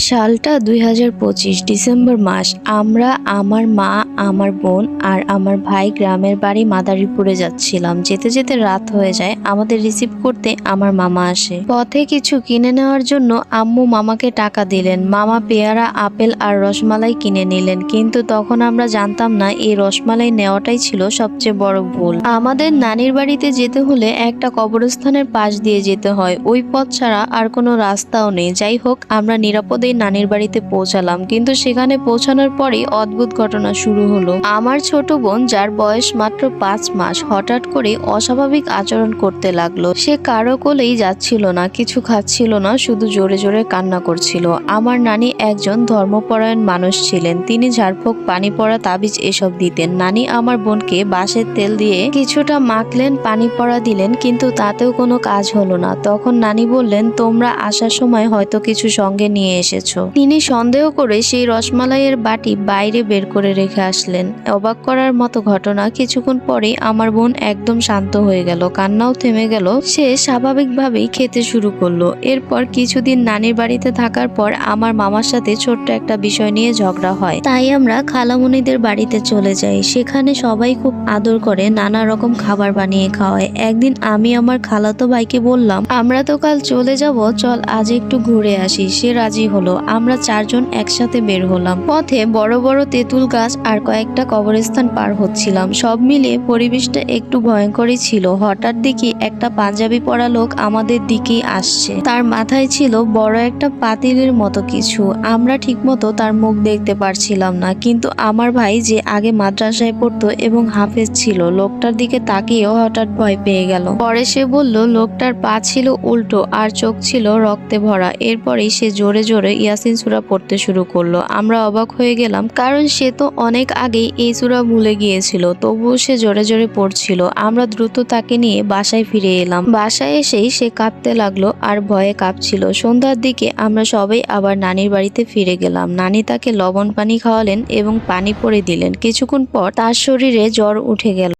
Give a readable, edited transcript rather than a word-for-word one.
সালটা ২০২৫ ডিসেম্বর মাস। আমরা, আমার মা, আমার বোন আর আমার ভাই গ্রামের বাড়ি মাদারীপুরে যাচ্ছিলাম। যেতে যেতে রাত হয়ে যায়। আমাদের রিসিভ করতে আমার মামা আসে। পথে কিছু কিনে নেওয়ার জন্য আম্মু মামাকে টাকা দিলেন। মামা পেয়ারা, আপেল আর রসমালাই কিনে নিলেন। কিন্তু তখন আমরা জানতাম না এই রসমালাই নেওয়াটাই ছিল সবচেয়ে বড় ভুল। আমাদের নানির বাড়িতে যেতে হলে একটা কবরস্থানের পাশ দিয়ে যেতে হয়। ওই পথ ছাড়া আর কোনো রাস্তাও নেই। যাই হোক, আমরা নিরাপদেই নানির বাড়িতে পৌঁছালাম। কিন্তু সেখানে পৌঁছানোর পরেই অদ্ভুত ঘটনা শুরু হলো। আমার ছোট বোন, যার বয়স মাত্র ৫ মাস, হঠাৎ করে অস্বাভাবিক আচরণ করতে লাগলো। সে কারো কোলেই যাচ্ছিল না, কিছু খাচ্ছিল না, শুধু জোরে জোরে কান্না করছিল। আমার নানি একজন ধর্মপরায়ণ মানুষ ছিলেন। তিনি ঝাড়ফুঁক, পানি পড়া, তাবিজ এসব দিতেন। নানি আমার বোনকে বাঁশের তেল দিয়ে কিছুটা মাখলেন, পানি পড়া দিলেন, কিন্তু তাতেও কোনো কাজ হলো না। তখন নানি বললেন, তোমরা আসার সময় হয়তো কিছু সঙ্গে নিয়ে এসেছো। তিনি সন্দেহ করে সেই রসমালাইয়ের বাটি বাইরে বের করে রেখে আসলেন। অবাক করার মতো ঘটনা, কিছুক্ষণ পরেই আমার বোন একদম শান্ত হয়ে গেল, কান্নাও থেমে গেল। সে স্বাভাবিকভাবেই খেতে শুরু করলো। এরপর কিছুদিন নানির বাড়িতে থাকার পর আমার মামার সাথে ছোট্ট একটা বিষয় নিয়ে ঝগড়া হয়। তাই আমরা খালামণিদের বাড়িতে চলে যাই। সেখানে সবাই খুব আদর করে, নানা রকম খাবার বানিয়ে খাওয়ায়। একদিন আমি আমার খালাতো ভাইকে বললাম, আমরা তো কাল চলে যাব, চল আজ একটু ঘুরে আসি। সে রাজি হলো। আমরা ৪ জন একসাথে বের হলাম। পথে বড় বড় তেঁতুল গাছ আর কয়েকটা কবরস্থান পার হচ্ছিলাম। সব মিলিয়ে পরিবেশটা একটু ভয়ঙ্করই ছিল। হঠাৎ দেখি একটা পাঞ্জাবি পরা লোক আমাদের দিকেই আসছে। তার মাথায় ছিল বড় একটা পাতিলের মতো কিছু। আমরা ঠিকমতো তার মুখ দেখতে পারছিলাম না, কিন্তু আমার ভাই, যে আগে মাদ্রাসায় পড়তো এবং হাফেজ ছিল, লোকটার দিকে তাকিয়েও হঠাৎ ভয় পেয়ে গেল। পরে সে বলল, লোকটার পা ছিল উল্টো আর চোখ ছিল রক্তে ভরা। এরপরেই সে জোরে জোরে ইয়াসিন সূরা পড়তে শুরু করলো। আমরা অবাক হয়ে গেলাম, কারণ সে তো অনেক আগেই এই সূরা ভুলে গিয়েছিল, তবুও সে জোরে জোরে পড়ছিল। আমরা দ্রুত তাকে নিয়ে বাসায় ফিরে এলাম। বাসায় এসেই সে কাঁদতে লাগলো আর ভয়ে কাঁপছিল। সন্ধ্যার দিকে আমরা সবাই আবার নানির বাড়িতে ফিরে গেলাম। নানি তাকে লবণ পানি খাওয়ালেন এবং পানি পরে দিলেন। কিছুক্ষণ পর তার শরীরে জ্বর উঠে গেল।